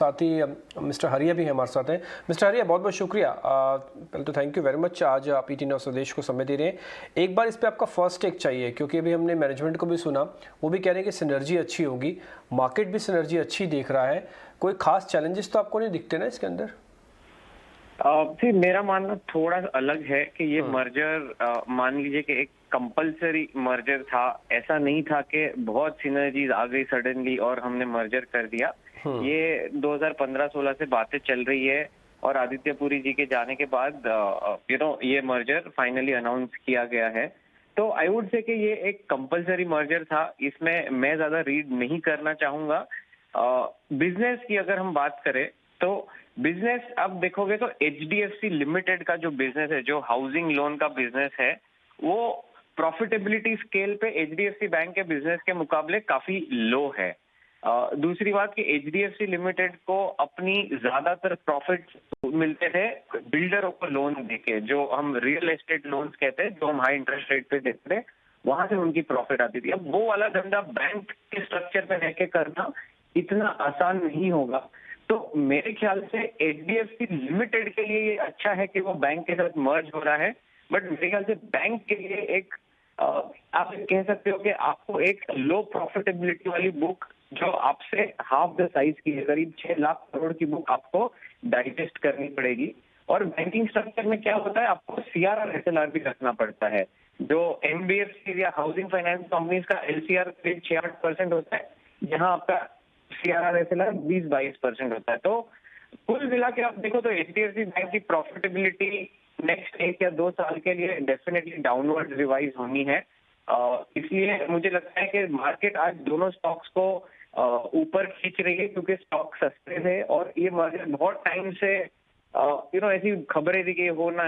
साथ ही मिस्टर हरिया भी हमारे साथ हैं। मिस्टर हरिया, बहुत बहुत शुक्रिया। पहले तो थैंक यू वेरी मच, आज आप ET न्यूज़ स्वदेश को समय दे रहे हैं। एक बार इस पे आपका फर्स्ट टेक चाहिए, क्योंकि अभी हमने मैनेजमेंट को भी सुना, वो भी कह रहे हैं कि सिनर्जी अच्छी होगी, मार्केट भी सिनर्जी अच्छी देख रहा है। कोई खास चैलेंजेस तो आपको नहीं दिखते ना इसके अंदर? फिर मेरा मानना थोड़ा अलग है कि ये मर्जर मान लीजिए कि एक कंपलसरी मर्जर था। ऐसा नहीं था कि बहुत सिनर्जीज आ गई सडनली और हमने मर्जर कर दिया। ये 2015-16 से बातें चल रही है और आदित्य पुरी जी के जाने के बाद ये मर्जर फाइनली अनाउंस किया गया है। तो आई वुड से कि ये एक कंपलसरी मर्जर था, इसमें मैं ज्यादा रीड नहीं करना चाहूंगा। बिजनेस की अगर हम बात करें तो बिजनेस अब देखोगे तो HDFC लिमिटेड का जो बिजनेस है, जो हाउसिंग लोन का बिजनेस है, वो प्रॉफिटेबिलिटी स्केल पे HDFC बैंक के बिजनेस के मुकाबले काफी लो है। दूसरी बात कि HDFC लिमिटेड को अपनी ज्यादातर प्रॉफिट मिलते थे बिल्डरों को लोन देके, जो हम रियल एस्टेट लोन्स कहते हैं, जो हम हाई इंटरेस्ट रेट पे देते थे, वहां से उनकी प्रॉफिट आती थी। अब वो वाला धंधा बैंक के स्ट्रक्चर पे रह के करना इतना आसान नहीं होगा। तो मेरे ख्याल से HDFC लिमिटेड के लिए ये अच्छा है कि वो बैंक के साथ मर्ज हो रहा है, बट मेरे ख्याल से बैंक के लिए एक आप कह सकते हो कि आपको एक लो प्रॉफिटेबिलिटी वाली बुक, जो आपसे हाफ द साइज की है, करीब 6 लाख करोड़ की बुक आपको डाइजेस्ट करनी पड़ेगी। और बैंकिंग स्ट्रक्चर में क्या होता है, आपको CRR SLR भी रखना पड़ता है। जो NBFC या हाउसिंग फाइनेंस कंपनीज का LCR करीब 6-8% होता है, यहाँ आपका CRR SLR 20-22% होता है। तो कुल मिला के आप देखो तो HDFC बैंक की प्रॉफिटेबिलिटी नेक्स्ट 1 या 2 साल के लिए डेफिनेटली डाउनवर्ड रिवाइज होनी है। इसलिए मुझे लगता है कि मार्केट आज दोनों स्टॉक्स को ऊपर खींच रही है, क्योंकि स्टॉक सस्ते थे और ये मार्केट बहुत टाइम से ऐसी खबरें थी कि होना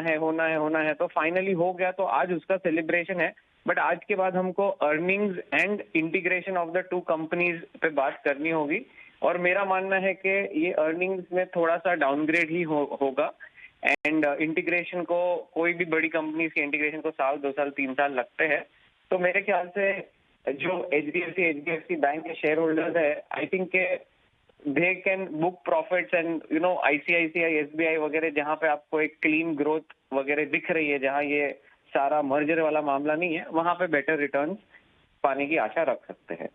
है, तो फाइनली हो गया। तो आज उसका सेलिब्रेशन है। बट आज के बाद हमको earnings and integration of the 2 companies पे बात करनी होगी, और मेरा मानना है कि ये अर्निंग्स में थोड़ा सा डाउनग्रेड ही होगा। एंड इंटीग्रेशन को, कोई भी बड़ी कंपनी के इंटीग्रेशन को 1 साल, 2 साल, 3 साल लगते हैं। तो मेरे ख्याल से जो HDFC बैंक के शेयर होल्डर्स है, आई थिंक के they can book profits and ICICI SBI वगैरह, जहां पे आपको एक क्लीन ग्रोथ वगैरह दिख रही है, जहां ये सारा मर्जर वाला मामला नहीं है, वहां पे बेटर रिटर्न्स पाने की आशा रख सकते हैं।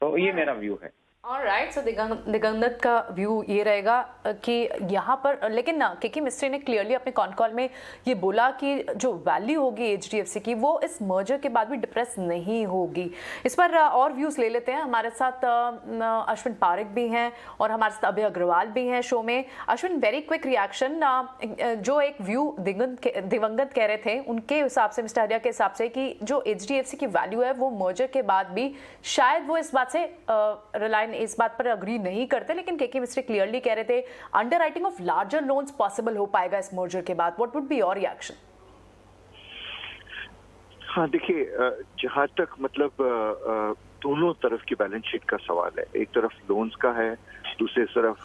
तो ये मेरा व्यू है। ऑलराइट, सो दिगंत का व्यू ये रहेगा कि यहाँ पर, लेकिन ना केके मिस्त्री ने क्लियरली अपने कॉन कॉल में ये बोला कि जो वैल्यू होगी HDFC की, वो इस मर्जर के बाद भी डिप्रेस नहीं होगी। इस पर और व्यूज ले लेते हैं। हमारे साथ अश्विन पारिक भी हैं और हमारे साथ अभय अग्रवाल भी हैं शो में। अश्विन, वेरी क्विक रिएक्शन, जो एक व्यू दिवंगत कह रहे थे, उनके हिसाब से, मिस्टर हरिया के हिसाब से, कि जो HDFC की वैल्यू है वो मर्जर के बाद भी शायद वो इस बात से रिलायंस इस बात पर अग्री नहीं करते, लेकिन केके मिस्त्री क्लियरली कह रहे थे underwriting of larger loans possible हो पाएगा इस मर्जर के बाद। What would be your reaction? हाँ, देखिए, जहां तक मतलब दोनों तरफ की बैलेंस शीट का सवाल है, एक तरफ लोन्स का है, दूसरी तरफ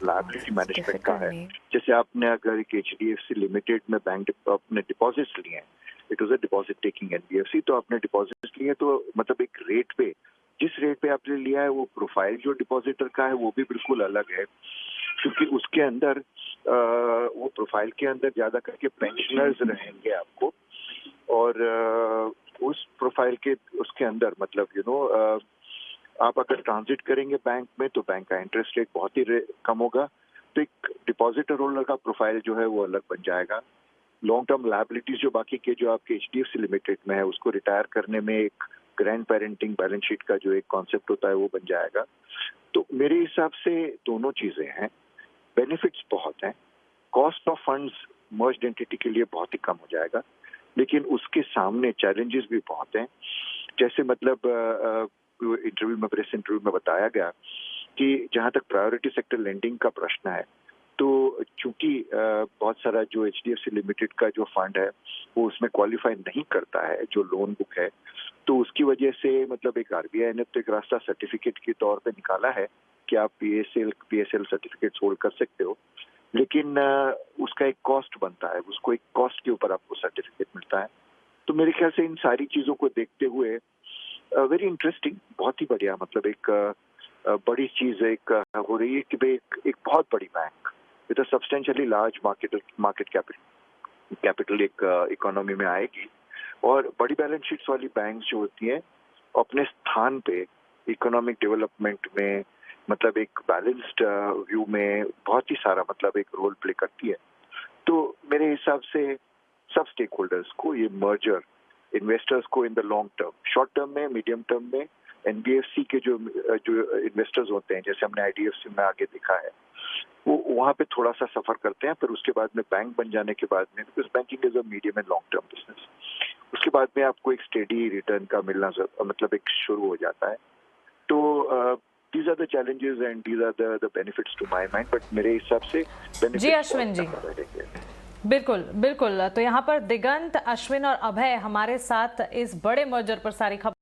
लायबिलिटी मैनेजमेंट का है। जैसे आपने अगर एक HDFC लिमिटेड में बैंक अपने डिपॉजिट्स लिए हैं, it was a deposit taking NBFC, तो आपने डिपॉजिट्स लिए तो मतलब एक रेट पे, जिस रेट पे आपने लिया है, वो प्रोफाइल जो डिपॉजिटर का है वो भी बिल्कुल अलग है, क्योंकि उसके अंदर वो प्रोफाइल के अंदर ज्यादा करके पेंशनर्स रहेंगे आपको, और उस प्रोफाइल के उसके अंदर मतलब आप अगर ट्रांजिट करेंगे बैंक में तो बैंक का इंटरेस्ट रेट बहुत ही कम होगा, तो एक डिपॉजिटर होल्डर का प्रोफाइल जो है वो अलग बन जाएगा। लॉन्ग टर्म लायबिलिटीज जो बाकी के जो आपके HDFC लिमिटेड में है, उसको रिटायर करने में एक ग्रैंड पेरेंटिंग बैलेंस शीट का जो एक कॉन्सेप्ट होता है वो बन जाएगा। तो मेरे हिसाब से दोनों चीजें हैं, बेनिफिट्स बहुत हैं, cost of funds merged entity के लिए बहुत ही कम हो जाएगा, लेकिन उसके सामने चैलेंजेस भी बहुत हैं। जैसे मतलब इंटरव्यू में, प्रेस इंटरव्यू में बताया गया कि जहां तक प्रायोरिटी सेक्टर लेंडिंग का प्रश्न है, तो चूंकि बहुत सारा जो HDFC लिमिटेड का जो फंड है वो उसमें क्वालिफाई नहीं करता है, जो लोन बुक है, तो उसकी वजह से मतलब एक RBI ने तो एक रास्ता सर्टिफिकेट के तौर पे निकाला है कि आप PSL सर्टिफिकेट होल्ड कर सकते हो, लेकिन उसका एक कॉस्ट बनता है, उसको एक कॉस्ट के ऊपर आपको सर्टिफिकेट मिलता है। तो मेरे ख्याल से इन सारी चीजों को देखते हुए वेरी इंटरेस्टिंग, बहुत ही बढ़िया, मतलब एक बड़ी चीज एक हो रही है कि भाई एक बहुत बड़ी bank with a substantially large market capital एक इकोनॉमी में आएगी, और बड़ी बैलेंस शीट्स वाली बैंक जो होती हैं अपने स्थान पे इकोनॉमिक डेवलपमेंट में मतलब एक बैलेंस्ड व्यू में बहुत ही सारा मतलब एक रोल प्ले करती है। तो मेरे हिसाब से सब स्टेक होल्डर्स को ये मर्जर इन्वेस्टर्स को in the long term, short term में, मीडियम टर्म में एनबीएफसी के जो इन्वेस्टर्स होते हैं, जैसे हमने आईडीएफसी में आगे देखा है, वो वहाँ पे थोड़ा सा सफर करते हैं, फिर उसके बाद में बैंक बन जाने के बाद में, because banking is a medium and long term business, उसके बाद में आपको एक स्टेडी रिटर्न का मिलना मतलब एक शुरू हो जाता है। तो these are the challenges and these are the benefits to my mind, but मेरे हिसाब से जी अश्विन जी, बिल्कुल बिल्कुल। तो यहाँ पर दिगंत, अश्विन और अभय हमारे साथ इस बड़े मर्जर पर सारी खबर